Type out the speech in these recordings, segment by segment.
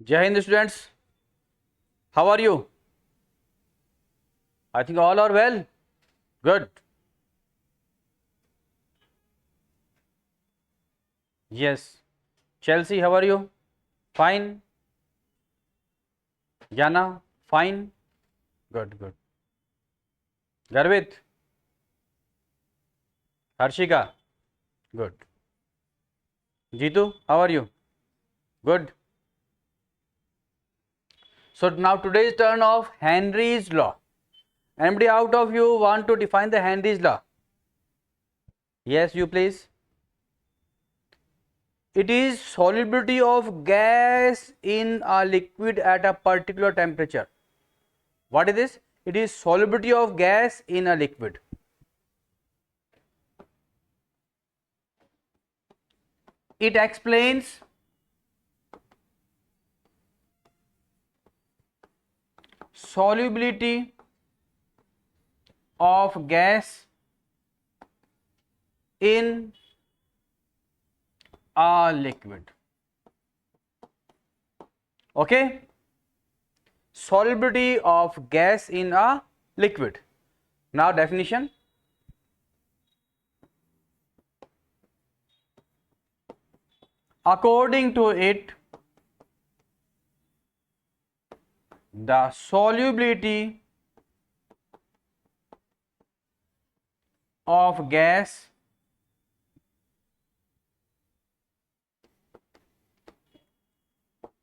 Jai Hind students, how are you? I think all are well. Good. Yes. Chelsea, how are you? Fine. Jana, fine. Good, good. Garvit, Harshika, good. Jitu, how are you? Good. So now today's turn of Henry's law. Anybody out of you want to define the Henry's law? Yes, you please. It is solubility of gas in a liquid at a particular temperature. What is this? It is solubility of gas in a liquid. It explains solubility of gas in a liquid. Okay, solubility of gas in a liquid. Now definition. According to it, the solubility of gas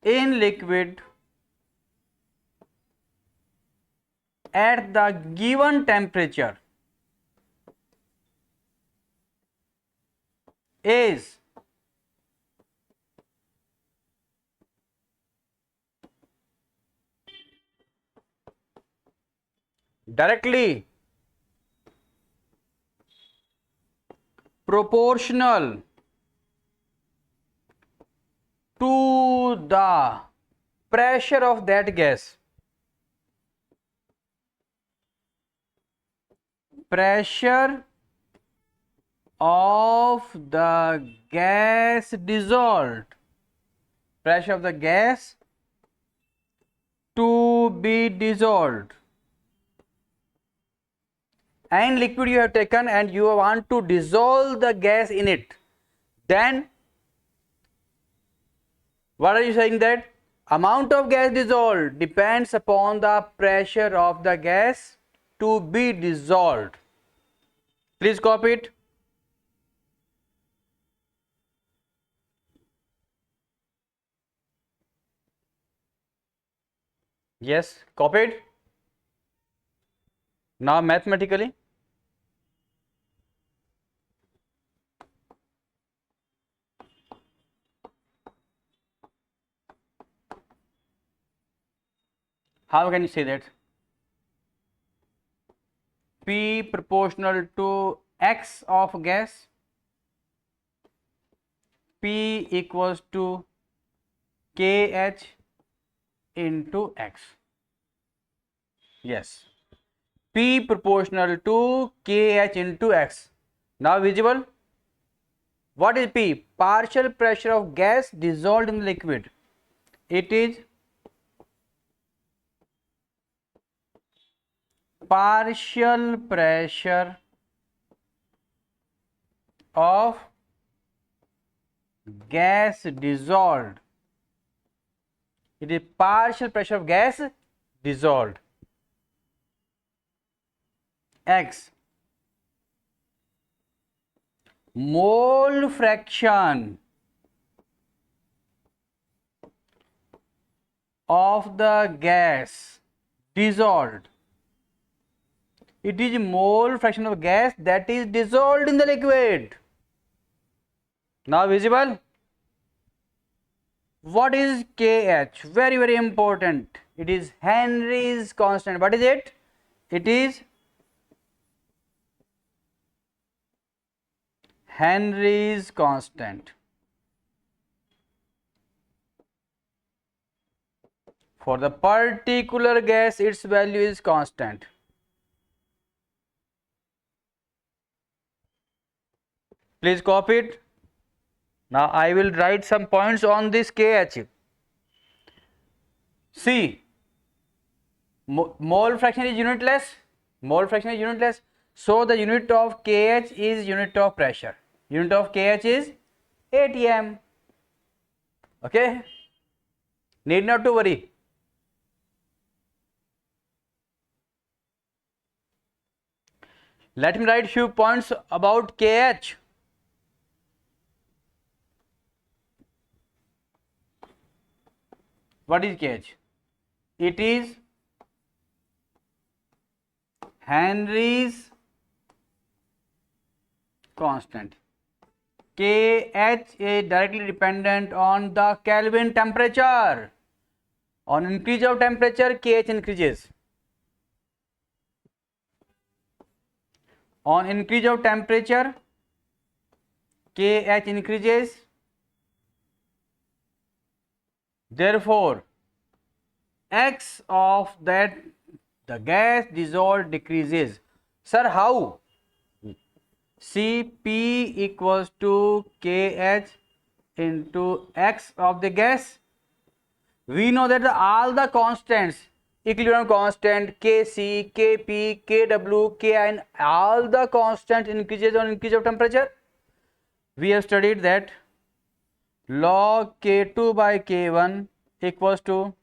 in liquid at the given temperature is directly proportional to the pressure of that gas. Pressure of the gas dissolved. Pressure of the gas to be dissolved. And liquid you have taken and you want to dissolve the gas in it. Then what are you saying, that amount of gas dissolved depends upon the pressure of the gas to be dissolved. Please copy it. Yes, copied. Now mathematically. How can you say that? P proportional to X of gas. P equals to KH into X. Yes. P proportional to KH into X. Now visible? What is P? Partial pressure of gas dissolved in the liquid. It is partial pressure of gas dissolved. It is partial pressure of gas dissolved. X. Mole fraction of the gas dissolved. It is mole fraction of gas that is dissolved in the liquid. Now visible? What is KH? Very, very important. It is Henry's constant. What is it? It is Henry's constant. For the particular gas, its value is constant. Please copy it. Now I will write some points on this KH. C. Mole fraction is unitless. Mole fraction is unitless. So the unit of kH is unit of pressure. Unit of kH is atm. Okay. Need not to worry. Let me write few points about kH. What is kH? It is Henry's constant. kH is directly dependent on the Kelvin temperature. On increase of temperature, kH increases. On increase of temperature, kH increases. Therefore, X of that the gas dissolved decreases. Sir, how? Cp equals to kH into X of the gas. We know that all the constants, equilibrium constant, Kc, Kp, Kw, Ki, all the constant increases on increase of temperature. We have studied that log K2 by K1 equals to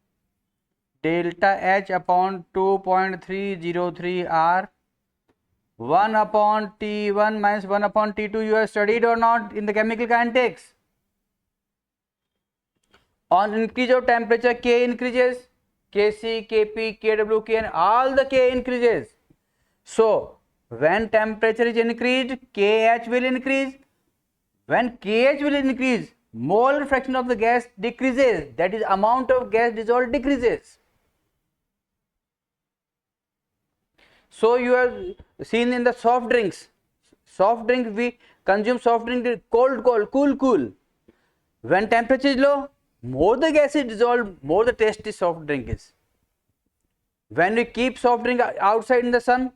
delta H upon 2.303 R 1 upon T1 minus 1 upon T2. You have studied or not in the chemical kinetics? On increase of temperature, K increases, Kc, Kp, Kw, Kn, all the K increases. So, when temperature is increased, KH will increase. When KH will increase, molar fraction of the gas decreases. That is, amount of gas dissolved decreases. So, you have seen in the soft drinks. Soft drinks, we consume soft drink cold, cool. When temperature is low, more the gas is dissolved, more the tasty soft drink is. When we keep soft drink outside in the sun,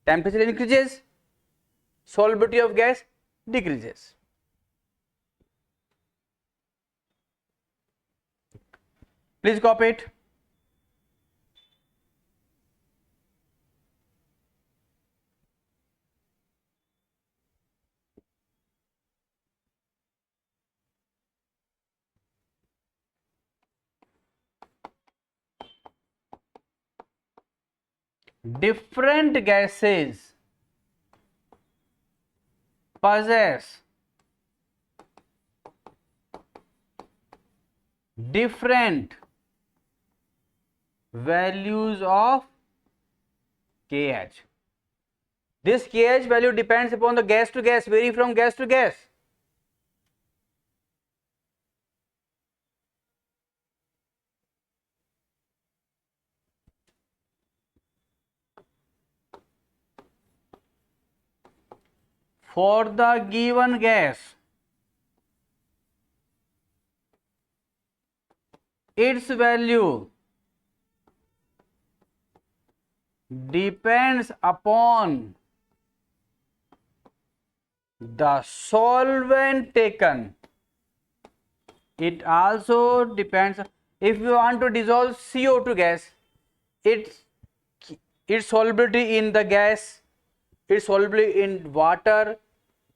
temperature increases, solubility of gas decreases. Please copy it. Different gases possess different values of KH. This KH value depends upon the gas to gas, vary from gas to gas. For the given gas, its value depends upon the solvent taken. It also depends, if you want to dissolve CO2 gas, its solubility in the gas, its solubility in water,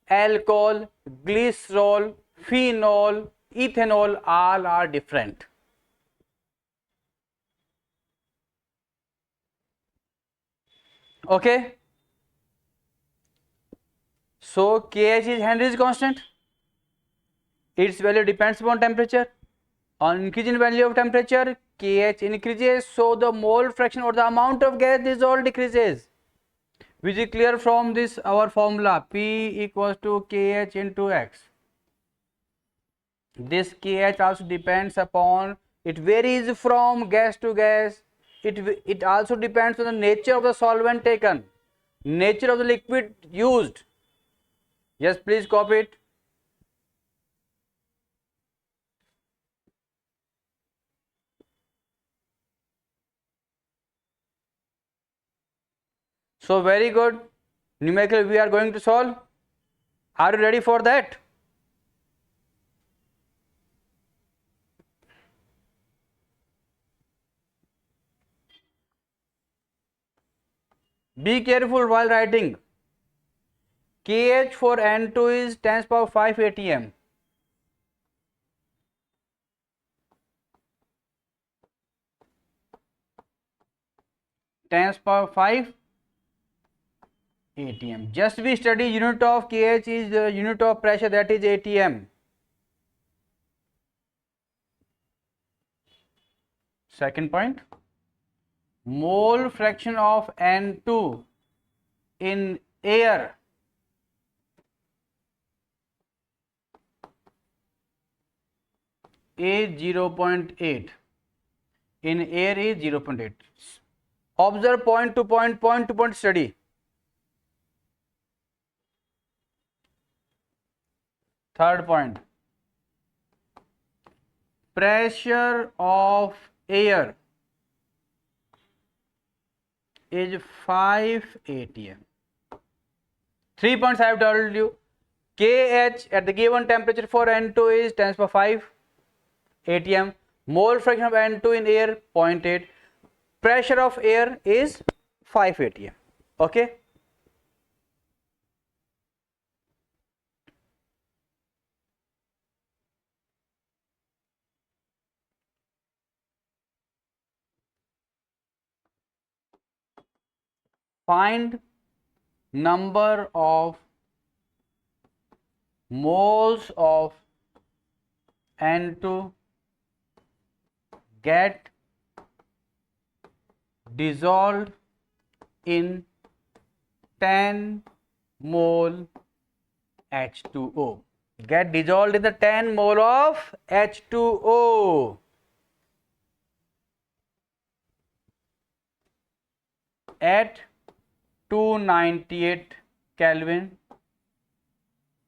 alcohol, glycerol, phenol, ethanol, all are different. Okay. So KH is Henry's constant. Its value depends upon temperature. On increase in value of temperature, KH increases, so the mole fraction or the amount of gas dissolved decreases. Which is clear from this our formula, P equals to KH into X. This KH also depends upon, it varies from gas to gas. It also depends on the nature of the solvent taken, nature of the liquid used. Yes, please copy it. So very good. Numerical we are going to solve. Are you ready for that? Be careful while writing. KH for N2 is 10 to the power 5 atm. Times power 5 atm. Just we study unit of KH is the unit of pressure, that is atm. Second point, mole fraction of N2 in air is 0.8. In air is 0.8. Observe point to point study. Third point, pressure of air is 5 atm. 3 points I have told you. KH at the given temperature for N2 is 10 to the power 5 atm. Mole fraction of N2 in air 0.8. Pressure of air is 5 atm. Okay. Find number of moles of N2 get dissolved in 10 mole H2O. Get dissolved in the 10 mole of H2O at 298 Kelvin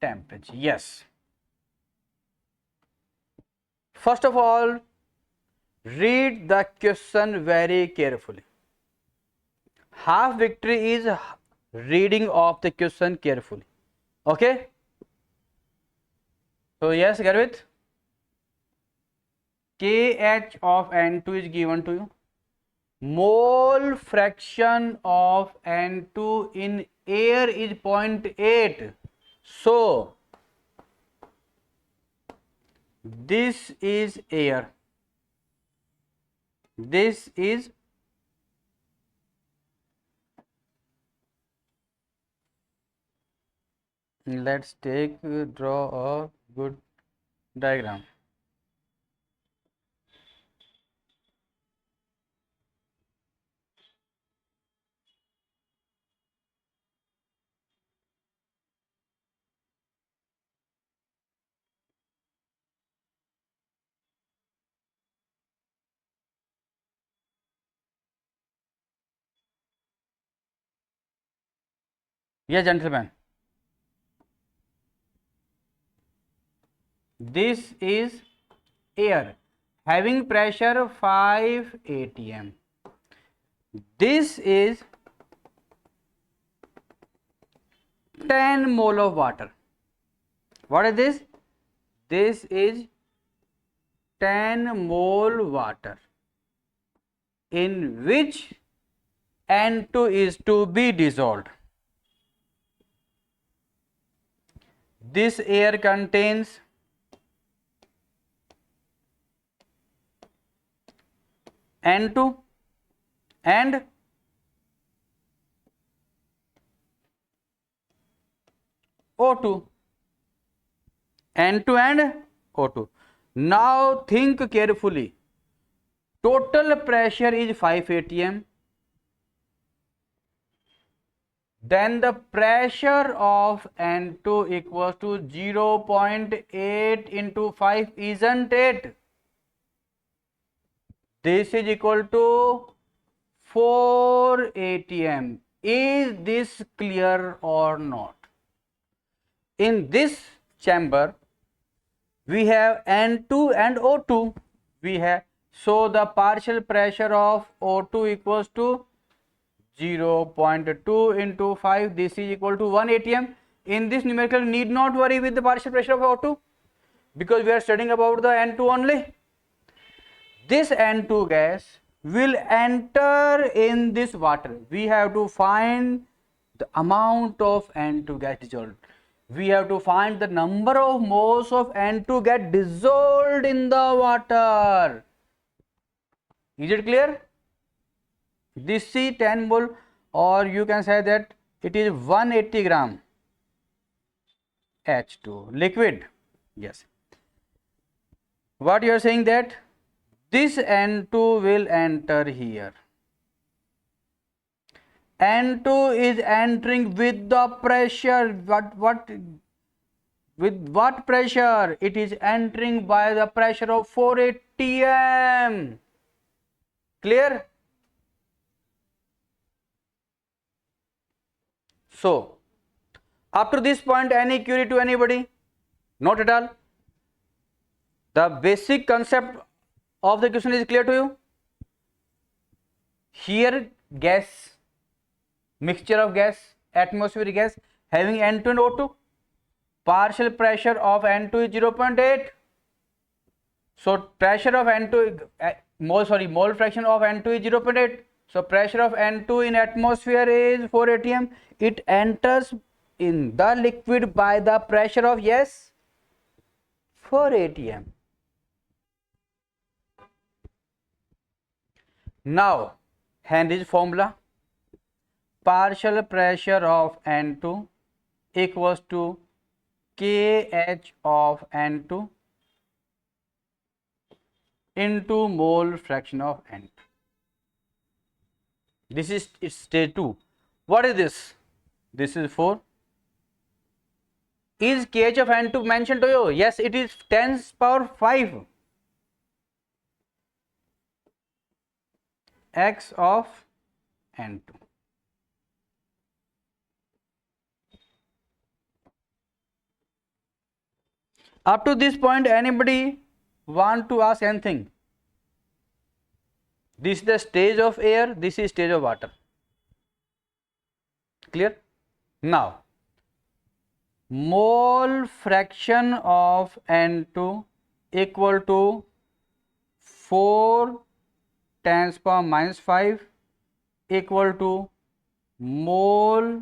temperature. Yes. First of all, read the question very carefully. Half victory is reading of the question carefully. Okay. So yes, Garvit, KH of N2 is given to you. Mole fraction of N2 in air is 0.8. So this is air. This is let's draw a good diagram. Yes, gentlemen. This is air having pressure 5 atm. This is 10 mole of water. What is this? This is 10 mole water in which N2 is to be dissolved. This air contains N2 and O2. N2 and O2. Now think carefully. Total pressure is 5 atm. Then the pressure of N2 equals to 0.8 into 5, isn't it? This is equal to 4 atm. Is this clear or not? In this chamber, we have N2 and O2. So the partial pressure of O2 equals to 0.2 into 5. This is equal to 1 atm. In this numerical, need not worry with the partial pressure of O2 because we are studying about the N2 only. This N2 gas will enter in this water? We have to find the amount of N2 gas dissolved. We have to find the number of moles of N2 get dissolved in the water. Is it clear? This is 10 mole, or you can say that it is 180 gram H2 liquid. Yes. What you are saying that this N2 will enter here. N2 is entering with the pressure. With what pressure? It is entering by the pressure of 4 atm. Clear? So, up to this point, any query to anybody? Not at all. The basic concept of the question is clear to you? Here, gas, mixture of gas, atmospheric gas having N2 and O2. Partial pressure of N2 is 0.8. So pressure of N2, mole fraction of N2 is 0.8. So pressure of N2 in atmosphere is 4 atm. It enters in the liquid by the pressure of, yes, 4 atm. Now Henry's formula: partial pressure of N2 equals to KH of N2 into mole fraction of N2. This is its stage 2. What is this? This is 4. Is KH of N2 mentioned to you? Yes, it is 10 power 5. X of N2. Up to this point, anybody want to ask anything? This is the stage of air, this is stage of water. Clear? Now, mole fraction of N2 equal to 4 10 power minus 5 equal to mole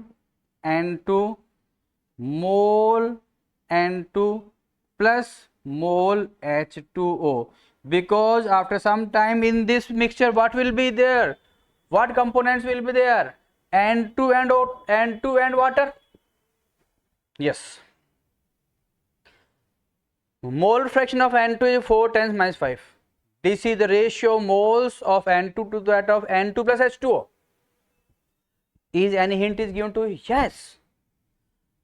N2 plus mole H2O, because after some time in this mixture, what will be there? What components will be there? N2 and water. Yes. Mole fraction of N2 is 4 times minus 5. This is the ratio moles of N2 to that of N2 plus H2O. Is any hint is given to you? Yes.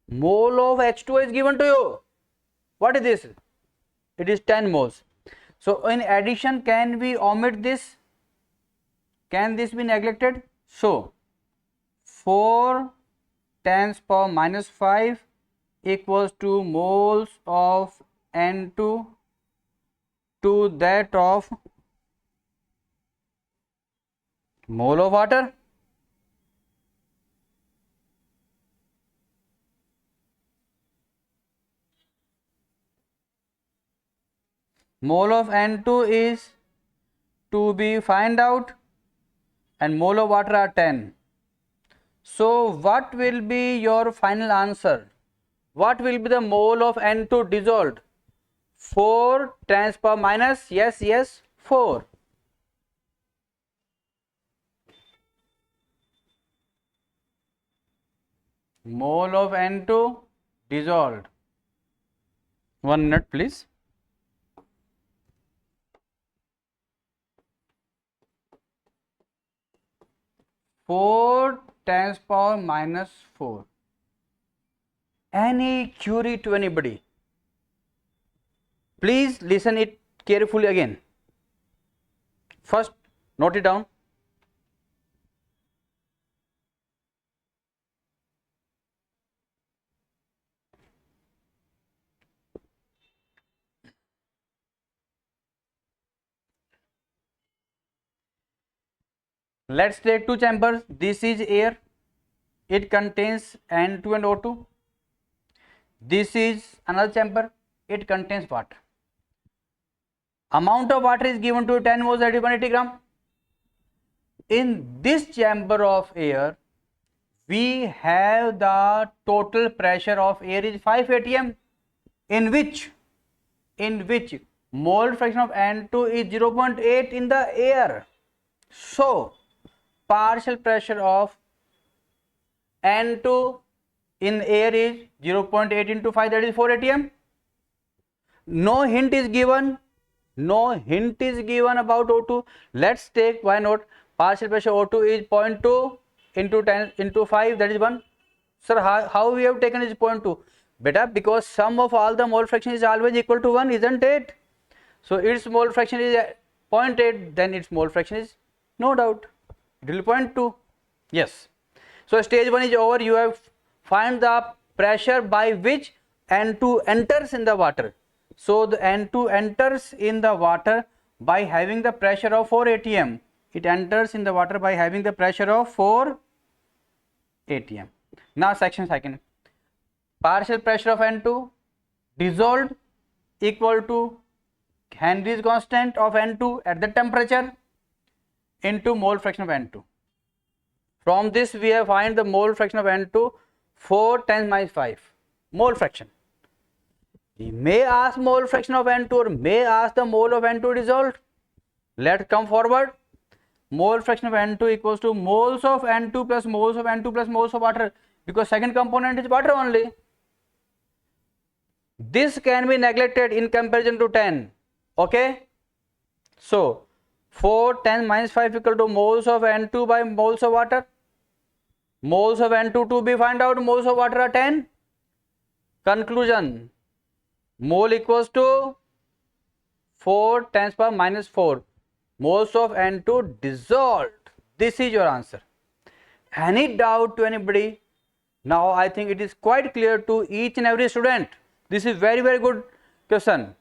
Mole of H2O is given to you. What is this? It is 10 moles. So in addition, can we omit this? Can this be neglected? So 4 10 power minus 5 equals to moles of N2 to that of mole of water. Mole of N2 is to be find out and mole of water are 10. So what will be your final answer? What will be the mole of N2 dissolved? 4 10 power minus, yes, 4. Mole of N2 dissolved. 1 minute please. Four 10 power minus 4. Any query to anybody? Please listen it carefully again. First, note it down. Let's take two chambers. This is air. It contains N2 and O2. This is another chamber. It contains water. Amount of water is given to 10 moles at 180 gram. in this chamber of air we have the total pressure of air is 5 atm, in which mole fraction of N2 is 0.8 in the air. So partial pressure of N2 in air is 0.8 into 5, that is 4 atm. No hint is given about O2. Let's take, why not, partial pressure O2 is 0.2 into 10 into 5, that is 1. Sir, how we have taken is 0.2? Beta, because sum of all the mole fraction is always equal to 1, isn't it? So its mole fraction is 0.8, then its mole fraction is, no doubt, it will be 0.2. Yes. So stage 1 is over. You have find the pressure by which N2 enters in the water. So the N2 enters in the water by having the pressure of 4 atm. It enters in the water by having the pressure of 4 atm. Now section second. Partial pressure of N2 dissolved equal to Henry's constant of N2 at the temperature into mole fraction of N2. From this we have find the mole fraction of N2 4 times minus 5 mole fraction. We may ask mole fraction of N2 or may ask the mole of N2 dissolved. Let's come forward. Mole fraction of N2 equals to moles of N2 plus moles of N2 plus moles of water, because second component is water only. This can be neglected in comparison to 10. Okay. So 4 10 minus 5 equal to moles of N2 by moles of water. Moles of N2 to be find out, moles of water are 10. Conclusion, mole equals to 4 times power minus 4 moles of N2 dissolved. This is your answer. Any doubt to anybody? Now I think it is quite clear to each and every student. This is very good question.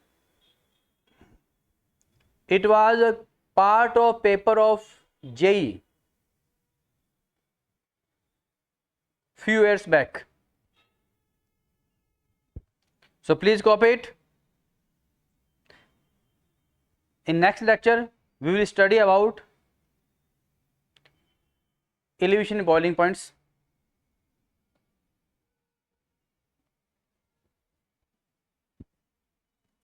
It was a part of paper of JEE few years back. So please copy it. In next lecture we will study about elevation boiling points.